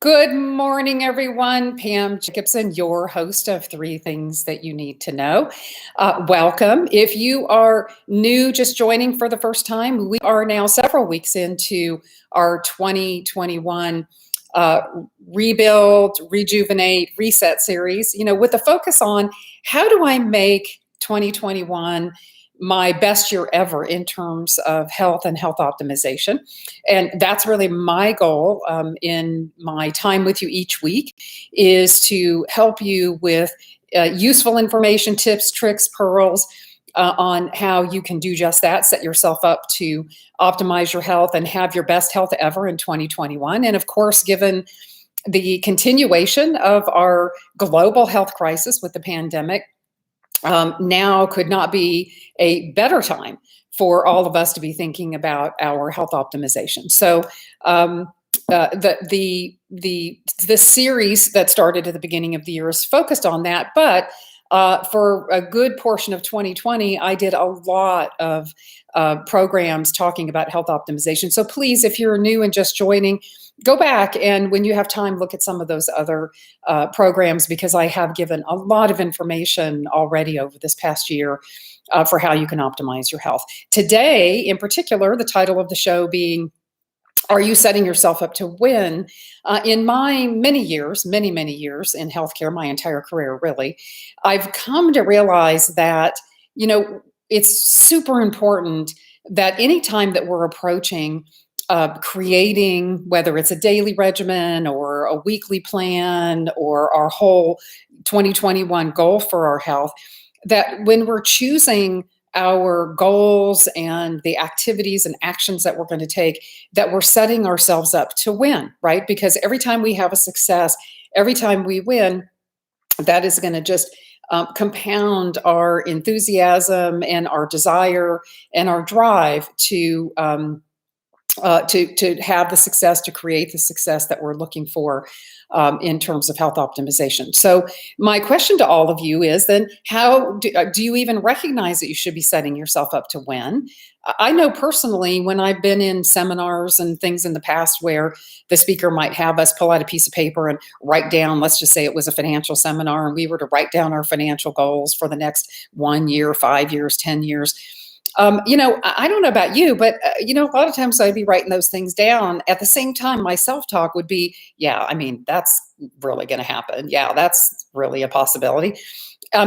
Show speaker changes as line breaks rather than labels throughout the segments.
Good morning, everyone. Pam Jacobson, your host of Three Things That You Need to Know. Welcome. If you are new, just joining for the first time, we are now several weeks into our 2021 uh, Rebuild, Rejuvenate, Reset series, with the focus on how do I make 2021 my best year ever in terms of health and health optimization. And that's really my goal in my time with you each week, is to help you with useful information, tips, tricks, pearls on how you can do just that, set yourself up to optimize your health and have your best health ever in 2021. And of course, given the continuation of our global health crisis with the pandemic, now could not be a better time for all of us to be thinking about our health optimization. So the series that started at the beginning of the year is focused on that, but for a good portion of 2020, I did a lot of programs talking about health optimization. So please, if you're new and just joining, go back and when you have time, look at some of those other programs, because I have given a lot of information already over this past year for how you can optimize your health. Today, in particular, the title of the show being, are you setting yourself up to win? In my many years in healthcare, my entire career really, I've come to realize that, it's super important that anytime that we're approaching creating, whether it's a daily regimen or a weekly plan or our whole 2021 goal for our health, that when we're choosing our goals and the activities and actions that we're going to take, that we're setting ourselves up to win, right? Because every time we have a success, every time we win, that is going to just compound our enthusiasm and our desire and our drive to have the success, to create the success that we're looking for in terms of health optimization. So my question to all of you is then, how do you even recognize that you should be setting yourself up to win? I know personally, when I've been in seminars and things in the past where the speaker might have us pull out a piece of paper and write down, let's just say it was a financial seminar, and we were to write down our financial goals for the next 1 year, 5 years, 10 years. I don't know about you, but, a lot of times I'd be writing those things down. At the same time, my self-talk would be, yeah, I mean, that's really going to happen. Yeah, that's really a possibility.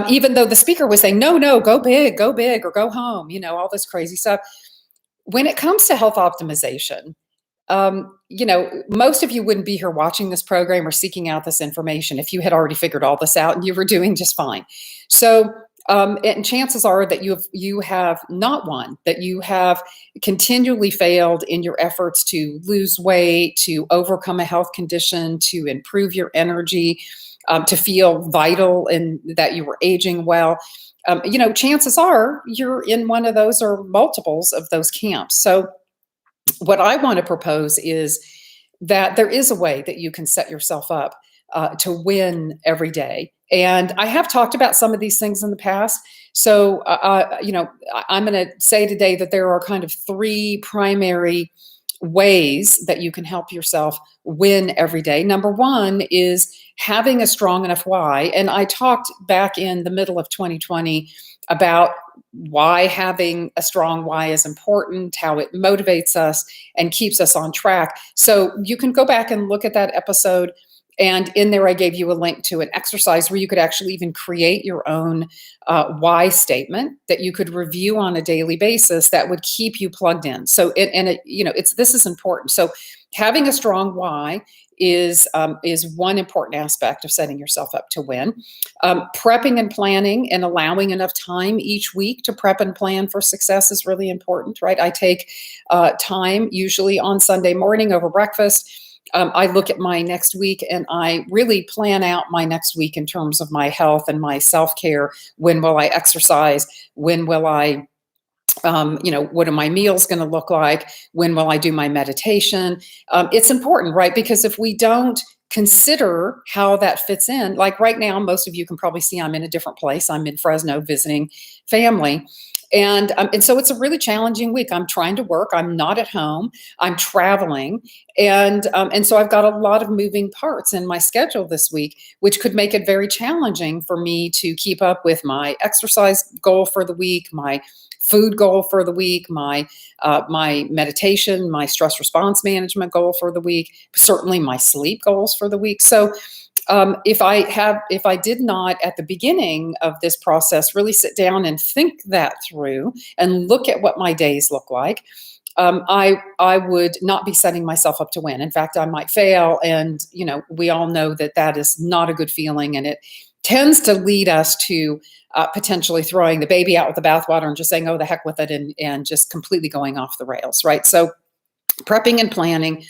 Even though the speaker was saying, no, go big, or go home, all this crazy stuff. When it comes to health optimization, most of you wouldn't be here watching this program or seeking out this information if you had already figured all this out and you were doing just fine. So, and chances are that you have not won, that you have continually failed in your efforts to lose weight, to overcome a health condition, to improve your energy, to feel vital and that you were aging well. Chances are you're in one of those or multiples of those camps. So what I want to propose is that there is a way that you can set yourself up to win every day. And I have talked about some of these things in the past. So, I'm going to say today that there are kind of three primary ways that you can help yourself win every day. Number one is having a strong enough why. And I talked back in the middle of 2020 about why having a strong why is important, how it motivates us and keeps us on track. So you can go back and look at that episode. And in there, I gave you a link to an exercise where you could actually even create your own why statement that you could review on a daily basis that would keep you plugged in. So, this is important. So, having a strong why is one important aspect of setting yourself up to win. Prepping and planning and allowing enough time each week to prep and plan for success is really important, right? I take time usually on Sunday morning over breakfast. I look at my next week and I really plan out my next week in terms of my health and my self-care. When will I exercise? When will I, what are my meals going to look like? When will I do my meditation? It's important, right? Because if we don't consider how that fits in, like right now, most of you can probably see I'm in a different place. I'm in Fresno visiting family. And so it's a really challenging week. I'm trying to work. I'm not at home. I'm traveling, and so I've got a lot of moving parts in my schedule this week, which could make it very challenging for me to keep up with my exercise goal for the week, my food goal for the week, my meditation, my stress response management goal for the week, certainly my sleep goals for the week. So if I did not at the beginning of this process really sit down and think that through and look at what my days look like, I would not be setting myself up to win. In fact, I might fail, and we all know that that is not a good feeling, and it tends to lead us to potentially throwing the baby out with the bathwater and just saying, "Oh, the heck with it," and just completely going off the rails, right? So, prepping and planning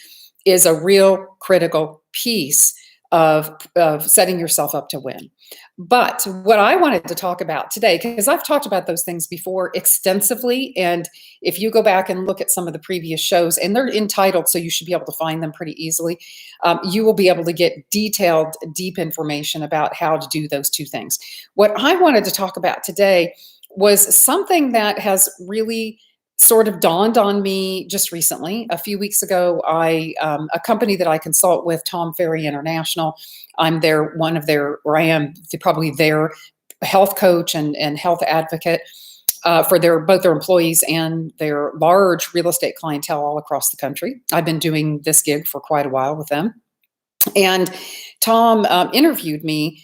is a real critical piece of setting yourself up to win. But what I wanted to talk about today, because I've talked about those things before extensively, and if you go back and look at some of the previous shows, and they're entitled, so you should be able to find them pretty easily, you will be able to get detailed, deep information about how to do those two things. What I wanted to talk about today was something that has really sort of dawned on me just recently. A few weeks ago, a company that I consult with, Tom Ferry International, I'm I am probably their health coach and health advocate for both their employees and their large real estate clientele all across the country. I've been doing this gig for quite a while with them. And Tom interviewed me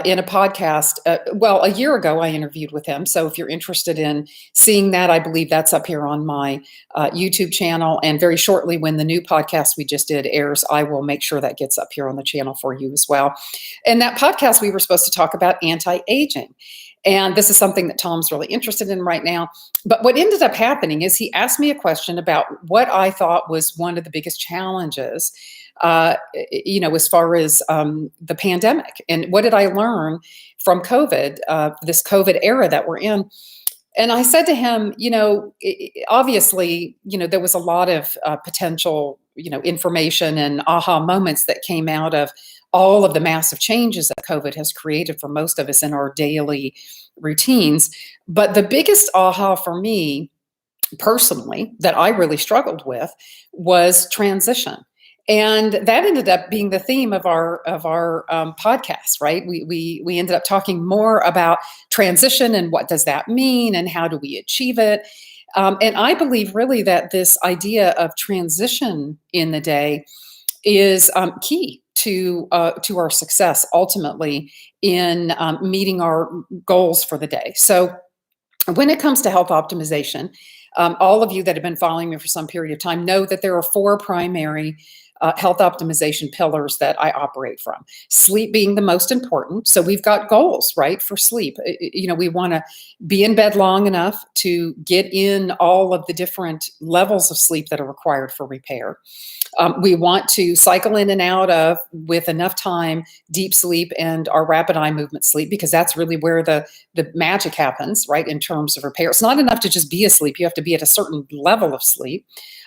in a podcast. Well, a year ago, I interviewed with him. So if you're interested in seeing that, I believe that's up here on my YouTube channel. And very shortly, when the new podcast we just did airs, I will make sure that gets up here on the channel for you as well. And that podcast, we were supposed to talk about anti-aging. And this is something that Tom's really interested in right now. But what ended up happening is he asked me a question about what I thought was one of the biggest challenges, as far as the pandemic, and what did I learn from COVID, this COVID era that we're in. And I said to him, obviously, there was a lot of potential, information and aha moments that came out of all of the massive changes that COVID has created for most of us in our daily routines. But the biggest aha for me personally that I really struggled with was transition. And that ended up being the theme of our podcast, right? We ended up talking more about transition and what does that mean and how do we achieve it. And I believe really that this idea of transition in the day is key to our success ultimately in meeting our goals for the day. So when it comes to health optimization, all of you that have been following me for some period of time know that there are four primary health optimization pillars that I operate from. Sleep being the most important. So we've got goals, right, for sleep. We want to be in bed long enough to get in all of the different levels of sleep that are required for repair. We want to cycle in and out of, with enough time, deep sleep and our rapid eye movement sleep, because that's really where the magic happens, right, in terms of repair. It's not enough to just be asleep. You have to be at a certain level of sleep.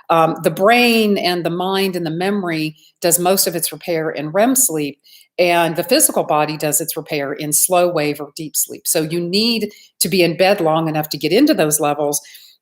The brain and the mind and the memory does most of its repair in REM sleep, and the physical body does its repair in slow wave or deep sleep. So you need to be in bed long enough to get into those levels.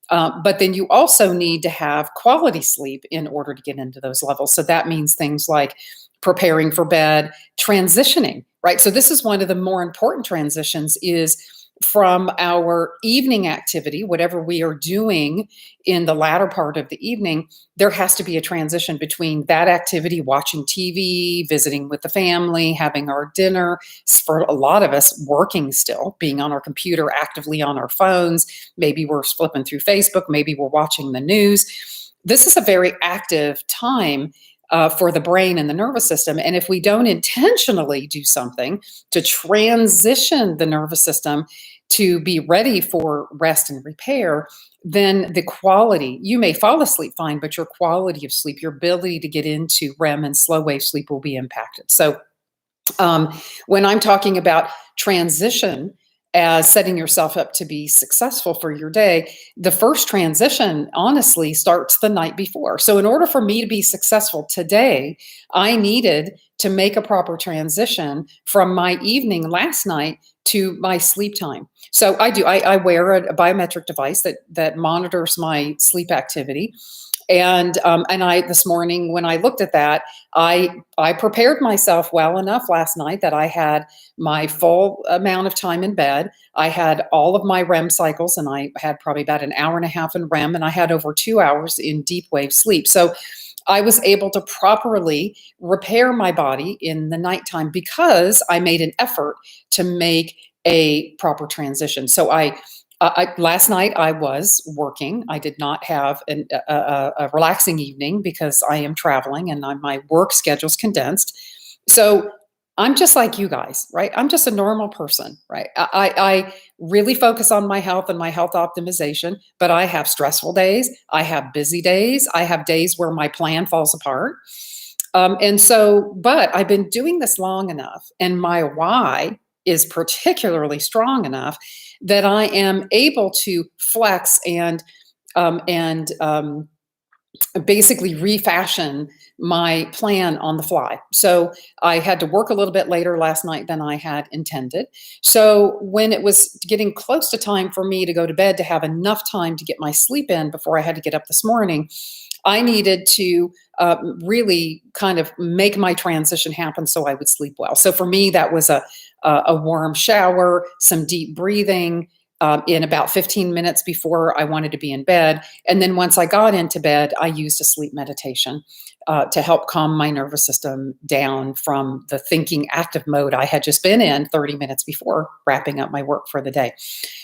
But then you also need to have quality sleep in order to get into those levels. So that means things like preparing for bed, transitioning, right? So this is one of the more important transitions, is from our evening activity, whatever we are doing in the latter part of the evening, there has to be a transition between that activity, watching TV, visiting with the family, having our dinner. For a lot of us, working still, being on our computer, actively on our phones. Maybe we're flipping through Facebook, maybe we're watching the news. This is a very active time for the brain and the nervous system. And if we don't intentionally do something to transition the nervous system to be ready for rest and repair, then the quality, you may fall asleep fine, but your quality of sleep, your ability to get into REM and slow wave sleep will be impacted. So when I'm talking about transition as setting yourself up to be successful for your day, the first transition honestly starts the night before. So, in order for me to be successful today, I needed to make a proper transition from my evening last night to my sleep time. So I wear a biometric device that monitors my sleep activity. And I this morning when I looked at that, I prepared myself well enough last night that I had my full amount of time in bed. I had all of my REM cycles, and I had probably about an hour and a half in REM, and I had over 2 hours in deep wave sleep. So I was able to properly repair my body in the nighttime because I made an effort to make a proper transition. So last night I was working. I did not have a relaxing evening because I am traveling and my work schedule's condensed. So I'm just like you guys, right? I'm just a normal person, right? I really focus on my health and my health optimization, but I have stressful days. I have busy days. I have days where my plan falls apart. But I've been doing this long enough, and my why is particularly strong enough that I am able to flex and basically refashion my plan on the fly. So I had to work a little bit later last night than I had intended. So when it was getting close to time for me to go to bed to have enough time to get my sleep in before I had to get up this morning, I needed to really kind of make my transition happen so I would sleep well. So for me, that was a warm shower, some deep breathing in about 15 minutes before I wanted to be in bed. And then once I got into bed, I used a sleep meditation to help calm my nervous system down from the thinking active mode I had just been in 30 minutes before wrapping up my work for the day.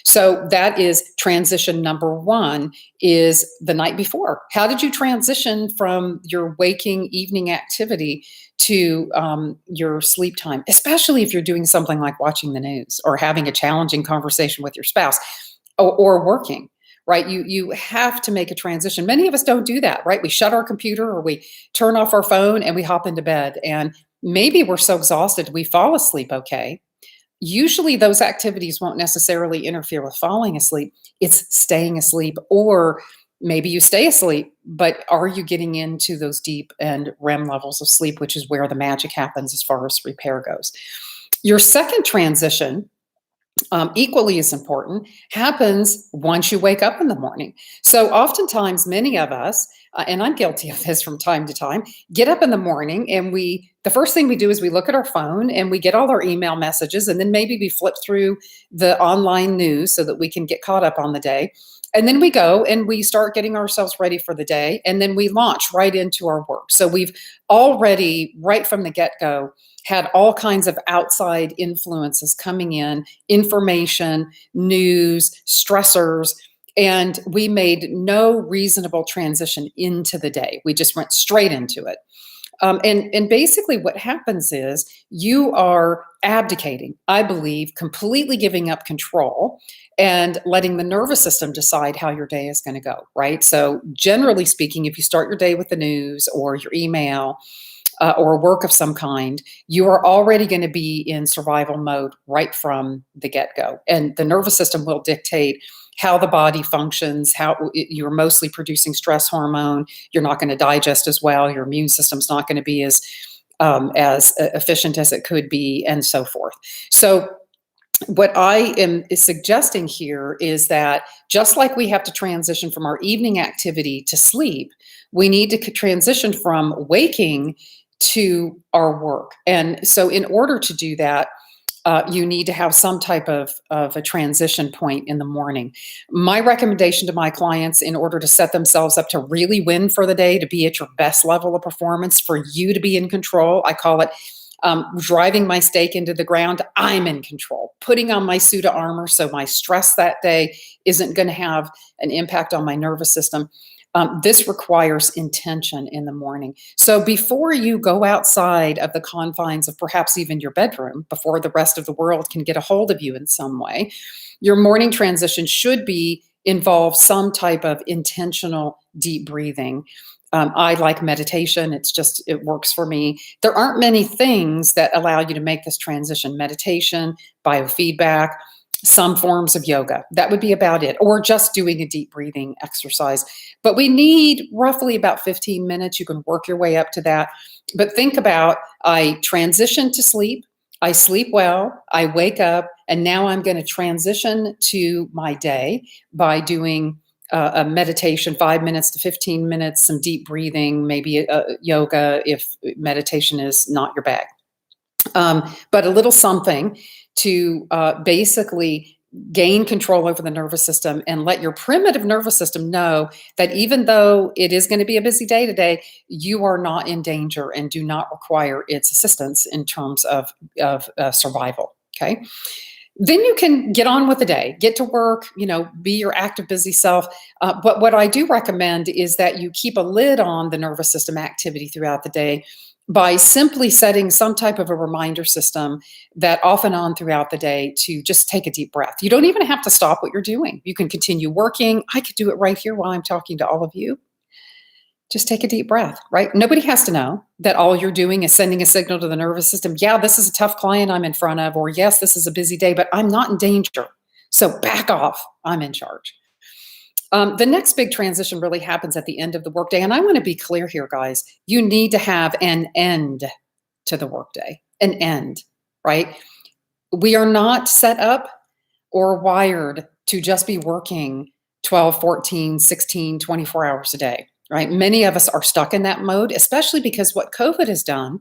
So that is transition number one, is the night before. How did you transition from your waking evening activity to your sleep time, especially if you're doing something like watching the news or having a challenging conversation with your spouse or working, right? You have to make a transition. Many of us don't do that, right? We shut our computer or we turn off our phone and we hop into bed. And maybe we're so exhausted we fall asleep okay. Usually those activities won't necessarily interfere with falling asleep. It's staying asleep, or maybe you stay asleep, but are you getting into those deep and REM levels of sleep, which is where the magic happens as far as repair goes. Your second transition, equally as important, happens once you wake up in the morning. So oftentimes, many of us, and I'm guilty of this from time to time, get up in the morning and the first thing we do is we look at our phone and we get all our email messages, and then maybe we flip through the online news so that we can get caught up on the day. And then we go and we start getting ourselves ready for the day, and then we launch right into our work. So we've already, right from the get-go, had all kinds of outside influences coming in, information, news, stressors, and we made no reasonable transition into the day. We just went straight into it. And basically what happens is you are abdicating, I believe, completely giving up control and letting the nervous system decide how your day is going to go, right? So generally speaking, if you start your day with the news or your email, or work of some kind, you are already going to be in survival mode right from the get-go. And the nervous system will dictate how the body functions, how you're mostly producing stress hormone. You're not going to digest as well. Your immune system's not going to be as efficient as it could be, and so forth. So what I am suggesting here is that just like we have to transition from our evening activity to sleep, we need to transition from waking to our work. And so in order to do that, you need to have some type of a transition point in the morning. My recommendation to my clients, in order to set themselves up to really win for the day, to be at your best level of performance, for you to be in control, I call it driving my stake into the ground. I'm in control, putting on my suit of armor so my stress that day isn't going to have an impact on my nervous system. This requires intention in the morning. So before you go outside of the confines of perhaps even your bedroom, before the rest of the world can get a hold of you in some way, your morning transition should involve some type of intentional deep breathing. I like meditation. It works for me. There aren't many things that allow you to make this transition. Meditation, biofeedback, some forms of yoga. That would be about it, or just doing a deep breathing exercise. But we need roughly about 15 minutes. You can work your way up to that. But think about, I transition to sleep, I sleep well, I wake up, and now I'm going to transition to my day by doing a meditation, 5 minutes to 15 minutes, some deep breathing, maybe yoga if meditation is not your bag. But a little something to basically gain control over the nervous system and let your primitive nervous system know that even though it is going to be a busy day today, you are not in danger and do not require its assistance in terms of survival. Okay. Then you can get on with the day, get to work, be your active, busy self. But what I do recommend is that you keep a lid on the nervous system activity throughout the day by simply setting some type of a reminder system that off and on throughout the day to just take a deep breath. You don't even have to stop what you're doing. You can continue working. I could do it right here while I'm talking to all of you. Just take a deep breath, right? Nobody has to know that all you're doing is sending a signal to the nervous system. Yeah, this is a tough client I'm in front of, or yes, this is a busy day, but I'm not in danger. So back off. I'm in charge. The next big transition really happens at the end of the workday. And I want to be clear here, guys. You need to have an end to the workday, an end, right? We are not set up or wired to just be working 12, 14, 16, 24 hours a day, right? Many of us are stuck in that mode, especially because what COVID has done,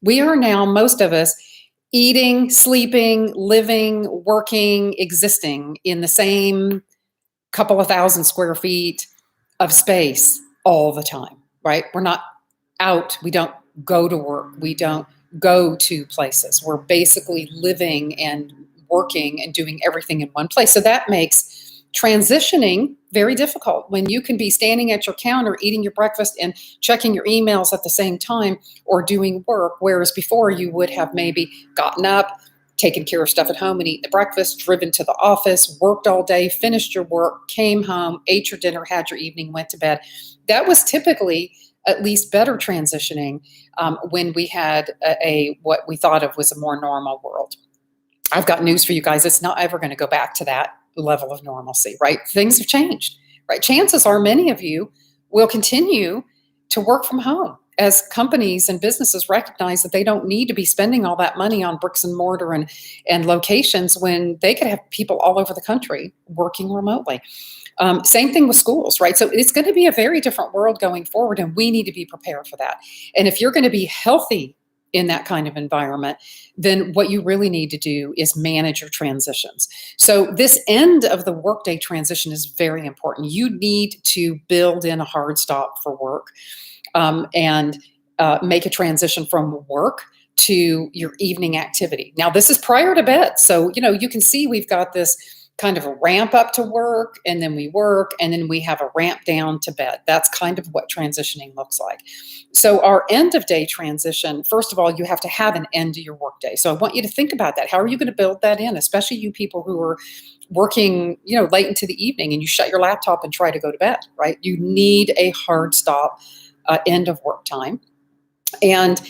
we are now, most of us, eating, sleeping, living, working, existing in the same couple of thousand square feet of space all the time, right? We're not out. We don't go to work. We don't go to places. We're basically living and working and doing everything in one place. So that makes transitioning very difficult when you can be standing at your counter, eating your breakfast and checking your emails at the same time or doing work. Whereas before you would have maybe gotten up, taken care of stuff at home and eaten the breakfast, driven to the office, worked all day, finished your work, came home, ate your dinner, had your evening, went to bed. That was typically at least better transitioning when we had what we thought of was a more normal world. I've got news for you guys. It's not ever going to go back to that level of normalcy, right? Things have changed, right? Chances are many of you will continue to work from home as companies and businesses recognize that they don't need to be spending all that money on bricks and mortar and locations when they could have people all over the country working remotely. Same thing with schools, right? So it's going to be a very different world going forward, and we need to be prepared for that. And if you're going to be healthy in that kind of environment, then what you really need to do is manage your transitions. So this end of the workday transition is very important. You need to build in a hard stop for work and make a transition from work to your evening activity. Now, this is prior to bed. So, you can see we've got this kind of a ramp up to work, and then we work, and then we have a ramp down to bed. That's kind of what transitioning looks like. So our end of day transition, first of all, you have to have an end to your workday. So I want you to think about that. How are you going to build that in, especially you people who are working, late into the evening and you shut your laptop and try to go to bed, right? You need a hard stop end of work time. And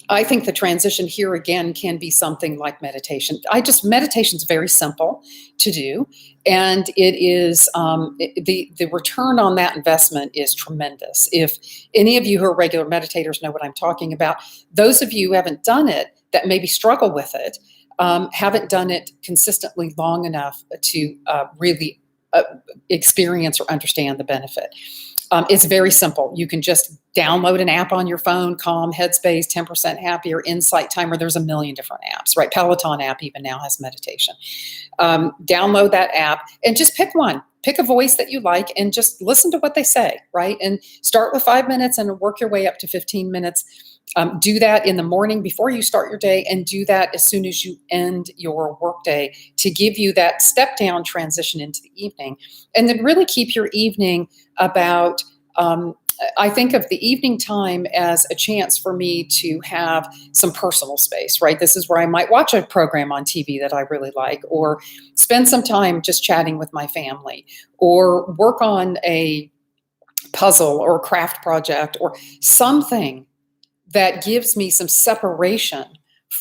I think the transition here again can be something like meditation. Meditation is very simple to do, and it is the return on that investment is tremendous. If any of you who are regular meditators know what I'm talking about, those of you who haven't done it that maybe struggle with it, haven't done it consistently long enough to really experience or understand the benefit. It's very simple. You can just download an app on your phone, Calm, Headspace, 10% Happier, Insight Timer. There's a million different apps, right? Peloton app even now has meditation. Download that app and just pick one. Pick a voice that you like and just listen to what they say, right? And start with 5 minutes and work your way up to 15 minutes. Do that in the morning before you start your day, and do that as soon as you end your workday to give you that step down transition into the evening. And then really keep your evening about, I think of the evening time as a chance for me to have some personal space, right? This is where I might watch a program on TV that I really like, or spend some time just chatting with my family, or work on a puzzle or craft project or something that gives me some separation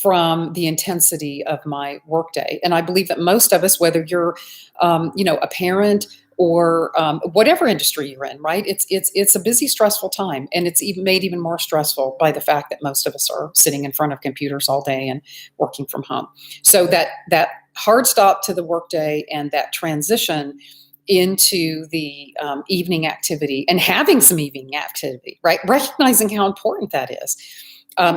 from the intensity of my workday. And I believe that most of us, whether you're, a parent or whatever industry you're in, right? It's a busy, stressful time, and it's even made even more stressful by the fact that most of us are sitting in front of computers all day and working from home. So that hard stop to the workday and that transition into the evening activity and having some evening activity, right? Recognizing how important that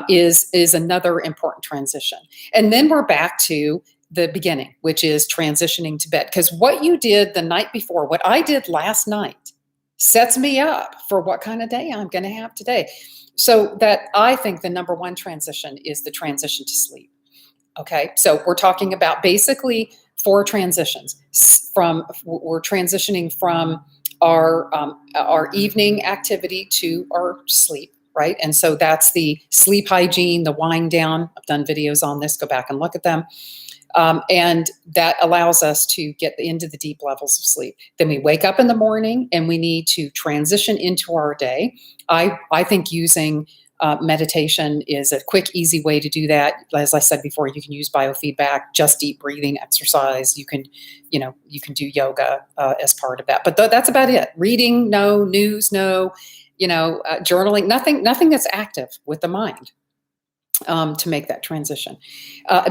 is another important transition. And then we're back to the beginning, which is transitioning to bed. Because what you did the night before, what I did last night, sets me up for what kind of day I'm going to have today. So that I think the number one transition is the transition to sleep. Okay, so we're talking about basically four transitions. We're transitioning from our evening activity to our sleep, right? And so that's the sleep hygiene, the wind down. I've done videos on this. Go back and look at them. And that allows us to get into the deep levels of sleep. Then we wake up in the morning and we need to transition into our day. I think using meditation is a quick, easy way to do that. As I said before, you can use biofeedback, just deep breathing exercise. You can do yoga as part of that. But that's about it. Reading, no. News, no. Journaling, nothing that's active with the mind. To make that transition.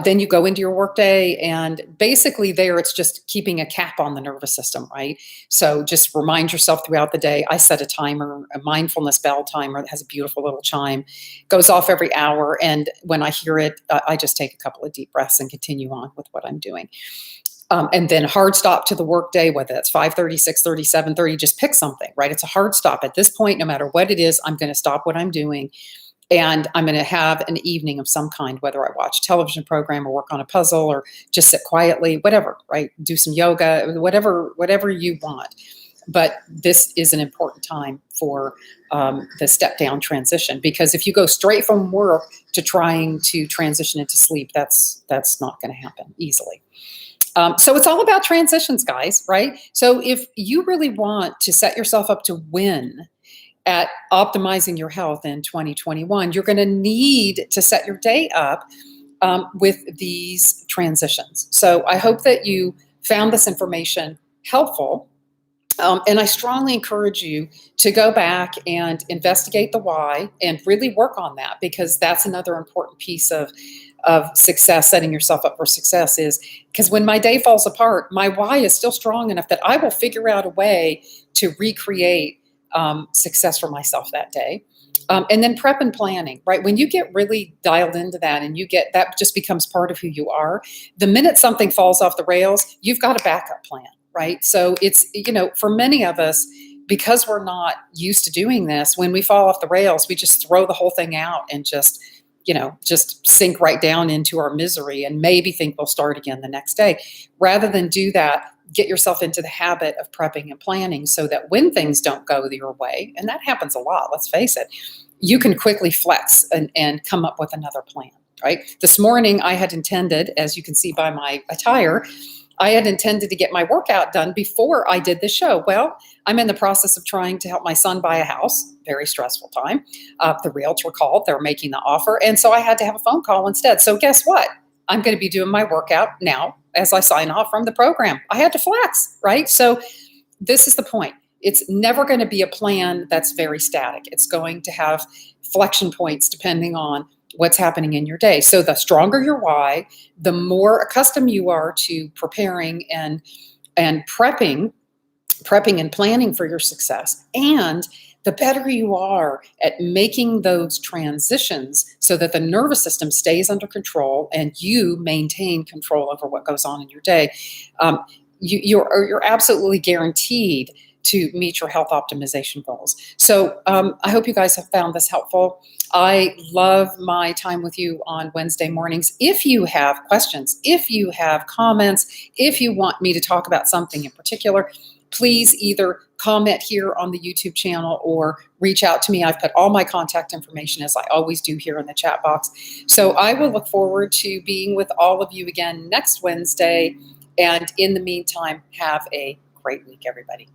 Then you go into your workday, and basically there it's just keeping a cap on the nervous system, right? So just remind yourself throughout the day. I set a timer, a mindfulness bell timer that has a beautiful little chime, goes off every hour. And when I hear it, I just take a couple of deep breaths and continue on with what I'm doing. And then hard stop to the workday, whether that's 5:30, 6:30, 7:30, just pick something, right? It's a hard stop. At this point, no matter what it is, I'm going to stop what I'm doing. And I'm going to have an evening of some kind, whether I watch a television program or work on a puzzle or just sit quietly, whatever, right? Do some yoga, whatever you want. But this is an important time for the step down transition, because if you go straight from work to trying to transition into sleep, that's not going to happen easily. So it's all about transitions, guys, right? So if you really want to set yourself up to win at optimizing your health in 2021, you're going to need to set your day up with these transitions. So I hope that you found this information helpful. And I strongly encourage you to go back and investigate the why and really work on that, because that's another important piece of success, setting yourself up for success, is because when my day falls apart, my why is still strong enough that I will figure out a way to recreate success for myself that day. And then prep and planning, right? When you get really dialed into that and that just becomes part of who you are, the minute something falls off the rails, you've got a backup plan, right? So it's, for many of us, because we're not used to doing this, when we fall off the rails, we just throw the whole thing out and just sink right down into our misery and maybe think we'll start again the next day. Rather than do that, get yourself into the habit of prepping and planning so that when things don't go your way, and that happens a lot, let's face it, you can quickly flex and come up with another plan, right? This morning I had intended, as you can see by my attire, I had intended to get my workout done before I did the show. Well, I'm in the process of trying to help my son buy a house. Very stressful time. The realtor called, they're making the offer. And so I had to have a phone call instead. So guess what? I'm going to be doing my workout now as I sign off from the program. I had to flex, right? So this is the point. It's never going to be a plan that's very static. It's going to have flexion points depending on what's happening in your day. So the stronger your why, the more accustomed you are to preparing and prepping and planning for your success. And the better you are at making those transitions so that the nervous system stays under control and you maintain control over what goes on in your day, you're absolutely guaranteed to meet your health optimization goals. So I hope you guys have found this helpful. I love my time with you on Wednesday mornings. If you have questions, if you have comments, if you want me to talk about something in particular, please either comment here on the YouTube channel or reach out to me. I've put all my contact information, as I always do, here in the chat box. So I will look forward to being with all of you again next Wednesday. And in the meantime, have a great week, everybody.